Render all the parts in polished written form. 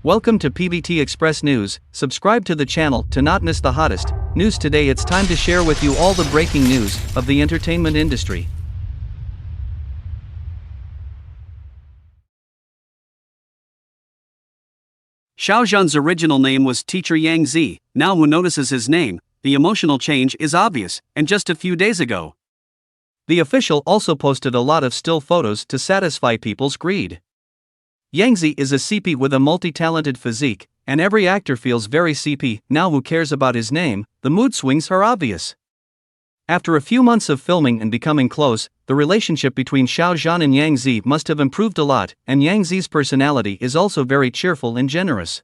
Welcome to pvtexpressnews. Subscribe to the channel to not miss the hottest news. Today it's time to share with you all the breaking news of the entertainment industry. Xiao Zhan's original name was teacher Yangzi. Now who notices his name? The emotional change is obvious, and just a few days ago, the official also posted a lot of still photos to satisfy people's greed. Yangzi is a CP with a multi-talented physique, and every actor feels very CP. Now who cares about his name? The mood swings are obvious. After a few months of filming and becoming close, the relationship between Xiao Zhan and Yangzi must have improved a lot, and Yangzi's personality is also very cheerful and generous.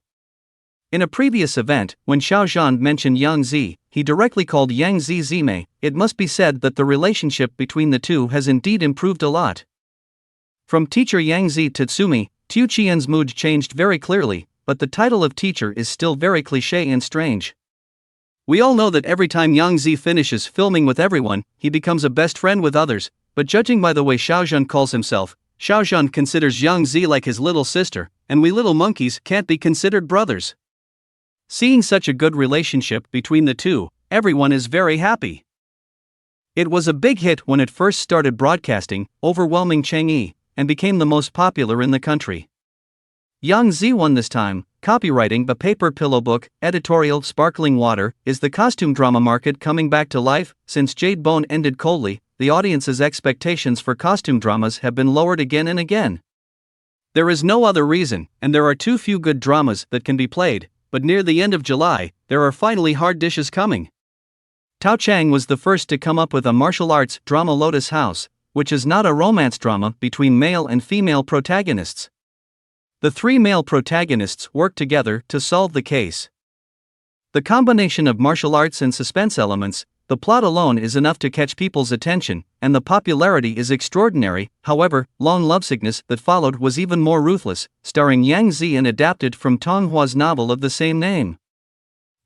In a previous event, when Xiao Zhan mentioned Yangzi, he directly called Yangzi Zime. It must be said that the relationship between the two has indeed improved a lot. From teacher Yangzi to Tsumi, Tu Qian's mood changed very clearly, but the title of teacher is still very cliché and strange. We all know that every time Yangzi finishes filming with everyone, he becomes a best friend with others, but judging by the way Xiao Zhan calls himself, Xiao Zhan considers Yangzi like his little sister, and we little monkeys can't be considered brothers. Seeing such a good relationship between the two, everyone is very happy. It was a big hit when it first started broadcasting, overwhelming Cheng Yi, and became the most popular in the country. Yangzi won this time. Copywriting a paper pillow book, editorial Sparkling Water. Is the costume drama market coming back to life? Since Jade Bone ended coldly, the audience's expectations for costume dramas have been lowered again and again. There is no other reason, and there are too few good dramas that can be played, but near the end of July, there are finally hard dishes coming. Tao Chang was the first to come up with a martial arts drama, Lotus House, which is not a romance drama between male and female protagonists. The three male protagonists work together to solve the case. The combination of martial arts and suspense elements, the plot alone is enough to catch people's attention, and the popularity is extraordinary. However, Long Lovesickness that followed was even more ruthless, starring Yangzi and adapted from Tong Hua's novel of the same name.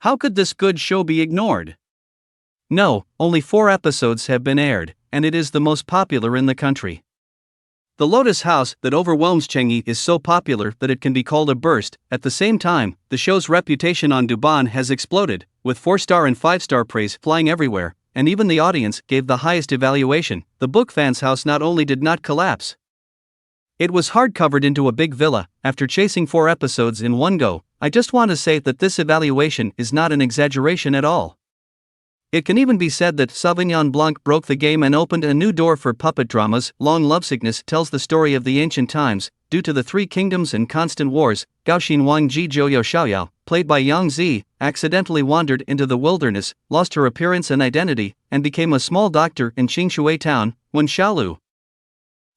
How could this good show be ignored? No, only 4 episodes have been aired, and it is the most popular in the country. The Lotus House that overwhelms Cheng Yi is so popular that it can be called a burst. At the same time, the show's reputation on Douban has exploded, with 4-star and 5-star praise flying everywhere, and even the audience gave the highest evaluation. The book fans' house not only did not collapse, it was hardcovered into a big villa after chasing 4 episodes in one go. I just want to say that this evaluation is not an exaggeration at all. It can even be said that Sauvignon Blanc broke the game and opened a new door for puppet dramas. Long Lovesickness tells the story of the ancient times. Due to the 3 kingdoms and constant wars, Gaoxin Wangji Zhouyo Xiaoyao, played by Yangzi, accidentally wandered into the wilderness, lost her appearance and identity, and became a small doctor in Qingshui town, when Xiaolu.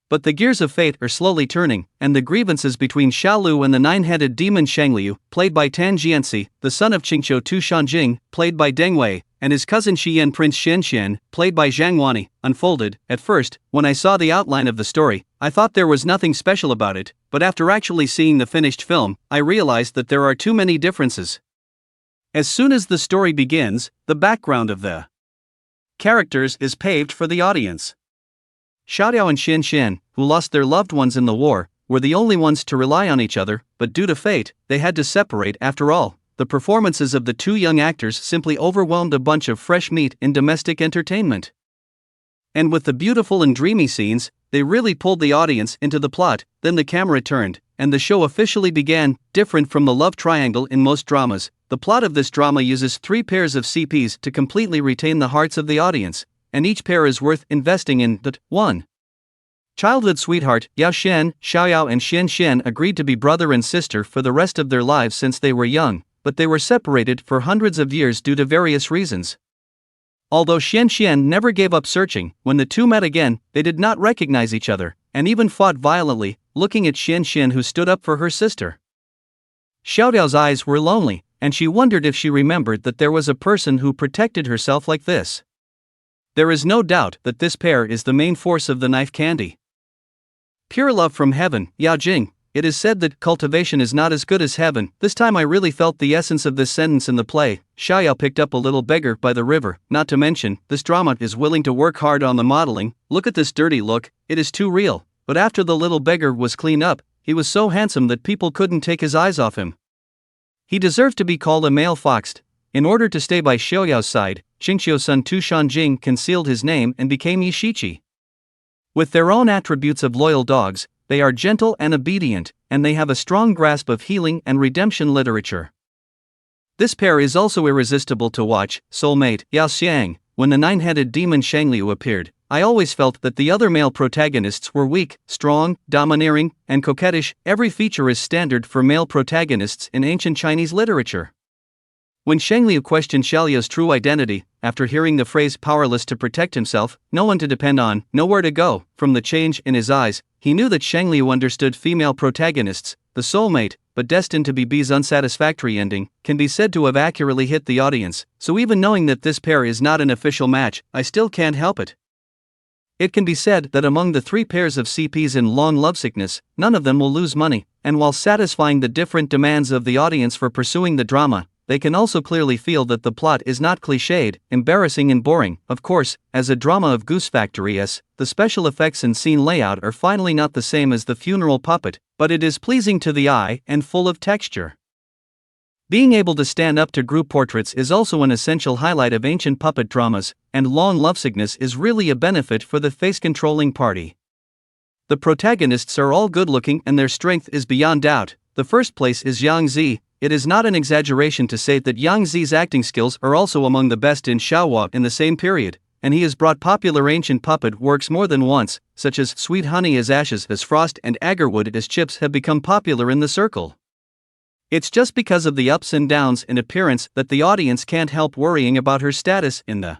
But the gears of fate are slowly turning, and the grievances between Xiaolu and the 9-headed demon Shangliu, played by Tan Jianxi, the son of Qingqiu Tu Shanjing, played by Deng Wei, and his cousin Xian Prince Shen, played by Zhang Wani, unfolded. At first, when I saw the outline of the story, I thought there was nothing special about it, but after actually seeing the finished film, I realized that there are too many differences. As soon as the story begins, the background of the characters is paved for the audience. Xiaodiao and Shen, who lost their loved ones in the war, were the only ones to rely on each other, but due to fate, they had to separate after all. The performances of the 2 young actors simply overwhelmed a bunch of fresh meat in domestic entertainment. And with the beautiful and dreamy scenes, they really pulled the audience into the plot. Then the camera turned, and the show officially began. Different from the love triangle in most dramas, the plot of this drama uses 3 pairs of CPs to completely retain the hearts of the audience, and each pair is worth investing in. 1. Childhood sweetheart. Yao Shen, Xiaoyao and Shen agreed to be brother and sister for the rest of their lives since they were young, but they were separated for hundreds of years due to various reasons. Although Shen never gave up searching, when the two met again, they did not recognize each other, and even fought violently, looking at Shen who stood up for her sister. Xiaodiao's eyes were lonely, and she wondered if she remembered that there was a person who protected herself like this. There is no doubt that this pair is the main force of the knife candy. Pure love from heaven. Yao Jing. It is said that cultivation is not as good as heaven. This time I really felt the essence of this sentence in the play. Xiaoyao picked up a little beggar by the river. Not to mention, this drama is willing to work hard on the modeling. Look at this dirty look, it is too real. But after the little beggar was cleaned up, he was so handsome that people couldn't take his eyes off him. He deserved to be called a male fox. In order to stay by Xiaoyao's side, Qingqiu's son Tu Shanjing concealed his name and became Yi Shiqi. With their own attributes of loyal dogs, they are gentle and obedient, and they have a strong grasp of healing and redemption literature. This pair is also irresistible to watch. Soulmate, Yao Xiang. When the nine-headed demon Shangliu appeared, I always felt that the other male protagonists were weak, strong, domineering, and coquettish. Every feature is standard for male protagonists in ancient Chinese literature. When Shangliu questioned Xiaoliu's true identity, after hearing the phrase powerless to protect himself, no one to depend on, nowhere to go, from the change in his eyes, he knew that Shangliu understood female protagonists. The soulmate, but destined to be B's unsatisfactory ending, can be said to have accurately hit the audience, so even knowing that this pair is not an official match, I still can't help it. It can be said that among the three pairs of CPs in Long Lovesickness, none of them will lose money, and while satisfying the different demands of the audience for pursuing the drama, they can also clearly feel that the plot is not cliched, embarrassing and boring. Of course, as a drama of Goose Factory S, the special effects and scene layout are finally not the same as the funeral puppet, but it is pleasing to the eye and full of texture. Being able to stand up to group portraits is also an essential highlight of ancient puppet dramas, and Long Lovesickness is really a benefit for the face-controlling party. The protagonists are all good-looking and their strength is beyond doubt. The first place is Yangzi. It is not an exaggeration to say that Yangzi's acting skills are also among the best in Shaohua in the same period, and he has brought popular ancient puppet works more than once, such as Sweet Honey as Ashes as Frost and Agarwood as Chips have become popular in the circle. It's just because of the ups and downs in appearance that the audience can't help worrying about her status in the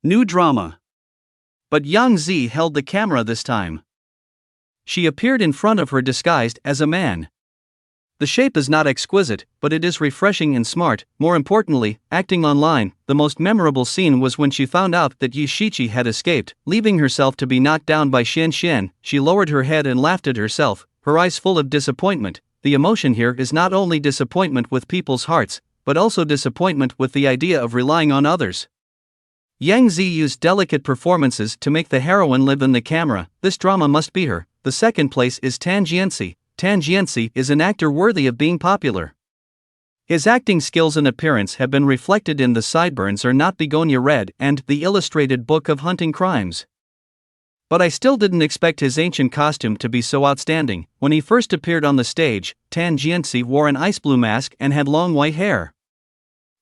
new drama. But Yangzi held the camera this time. She appeared in front of her disguised as a man. The shape is not exquisite, but it is refreshing and smart. More importantly, acting online, the most memorable scene was when she found out that Yi Shiqi had escaped, leaving herself to be knocked down by Shen. She lowered her head and laughed at herself, her eyes full of disappointment. The emotion here is not only disappointment with people's hearts, but also disappointment with the idea of relying on others. Yangzi used delicate performances to make the heroine live in the camera. This drama must be her. The second place is Tan Jianxi. Tan Jianxi is an actor worthy of being popular. His acting skills and appearance have been reflected in The Sideburns Are Not Begonia Red and The Illustrated Book of Hunting Crimes. But I still didn't expect his ancient costume to be so outstanding. When he first appeared on the stage, Tan Jianxi wore an ice blue mask and had long white hair.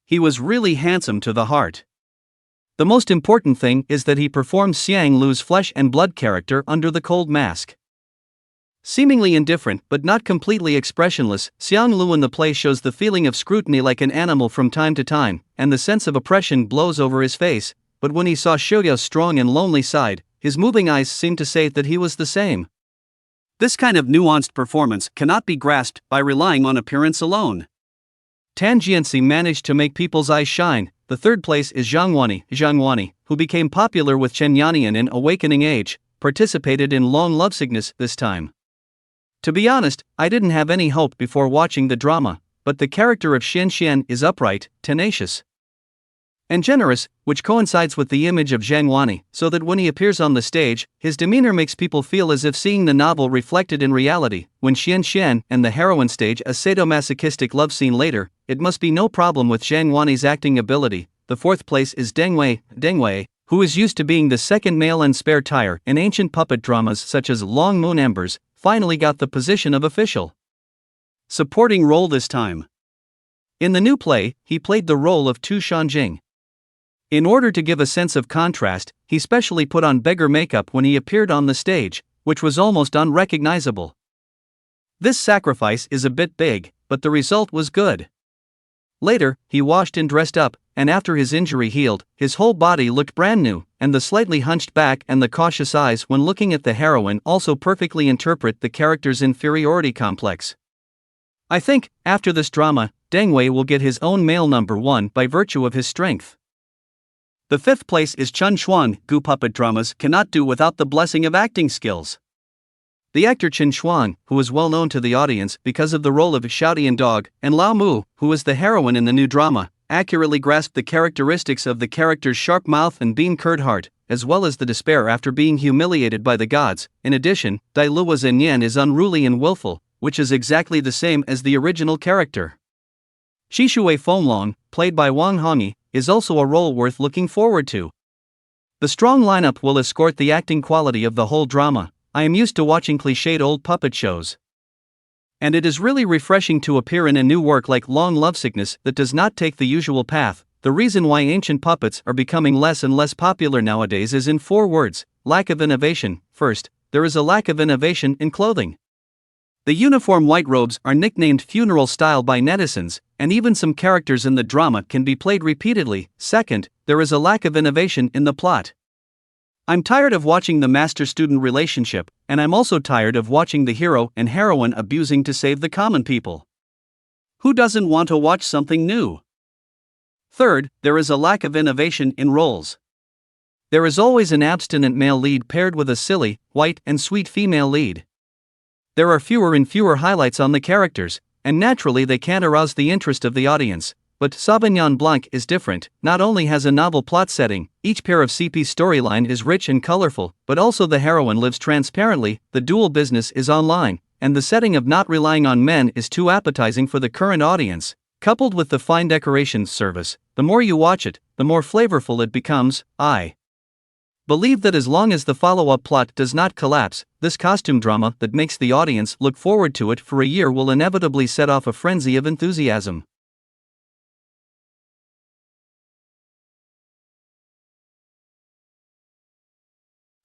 He was really handsome to the heart. The most important thing is that he performed Xiang Lu's flesh and blood character under the cold mask. Seemingly indifferent but not completely expressionless, Xiang Lu in the play shows the feeling of scrutiny like an animal from time to time, and the sense of oppression blows over his face, but when he saw Xiaoyao's strong and lonely side, his moving eyes seemed to say that he was the same. This kind of nuanced performance cannot be grasped by relying on appearance alone. Tan Jianxi managed to make people's eyes shine. The third place is Zhang Wani, who became popular with Chen Yannian in Awakening Age, participated in Long Lovesickness this time. To be honest, I didn't have any hope before watching the drama, but the character of Shen is upright, tenacious, and generous, which coincides with the image of Zhang Wani, so that when he appears on the stage, his demeanor makes people feel as if seeing the novel reflected in reality. When Shen and the heroine stage a sadomasochistic love scene later, it must be no problem with Zhang Wani's acting ability. The fourth place is Deng Wei, who is used to being the second male and spare tire in ancient puppet dramas such as Long Moon Embers, finally got the position of official supporting role this time. In the new play, he played the role of Tu Shanjing. In order to give a sense of contrast, he specially put on beggar makeup when he appeared on the stage, which was almost unrecognizable. This sacrifice is a bit big, but the result was good. Later, he washed and dressed up, and after his injury healed, his whole body looked brand new, and the slightly hunched back and the cautious eyes when looking at the heroine also perfectly interpret the character's inferiority complex. I think, after this drama, Deng Wei will get his own male #1 by virtue of his strength. The fifth place is Chanchuan. Gu puppet dramas cannot do without the blessing of acting skills. The actor Chanchuan, who is well known to the audience because of the role of Xiaodian Dog, and Lao Mu, who is the heroine in the new drama, accurately grasped the characteristics of the character's sharp mouth and bean-curd heart, as well as the despair after being humiliated by the gods. In addition, Dai Luo Zhenyan is unruly and willful, which is exactly the same as the original character. Shishui Fenglong, played by Wang Hongyi, is also a role worth looking forward to. The strong lineup will escort the acting quality of the whole drama. I am used to watching cliched old puppet shows. And it is really refreshing to appear in a new work like Long Lovesickness that does not take the usual path. The reason why ancient puppets are becoming less and less popular nowadays is in 4 words: lack of innovation. First, there is a lack of innovation in clothing. The uniform white robes are nicknamed funeral style by netizens, and even some characters in the drama can be played repeatedly. Second, there is a lack of innovation in the plot. I'm tired of watching the master-student relationship, and I'm also tired of watching the hero and heroine abusing to save the common people. Who doesn't want to watch something new? Third, there is a lack of innovation in roles. There is always an abstinent male lead paired with a silly, white, and sweet female lead. There are fewer and fewer highlights on the characters, and naturally they can't arouse the interest of the audience. But Sauvignon Blanc is different. Not only has a novel plot setting, each pair of CP's storyline is rich and colorful, but also the heroine lives transparently, the dual business is online, and the setting of not relying on men is too appetizing for the current audience. Coupled with the fine decorations service, the more you watch it, the more flavorful it becomes. I believe that as long as the follow-up plot does not collapse, this costume drama that makes the audience look forward to it for a year will inevitably set off a frenzy of enthusiasm.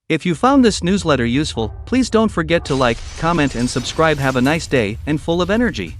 If you found this newsletter useful, please don't forget to like, comment and subscribe. Have a nice day and full of energy.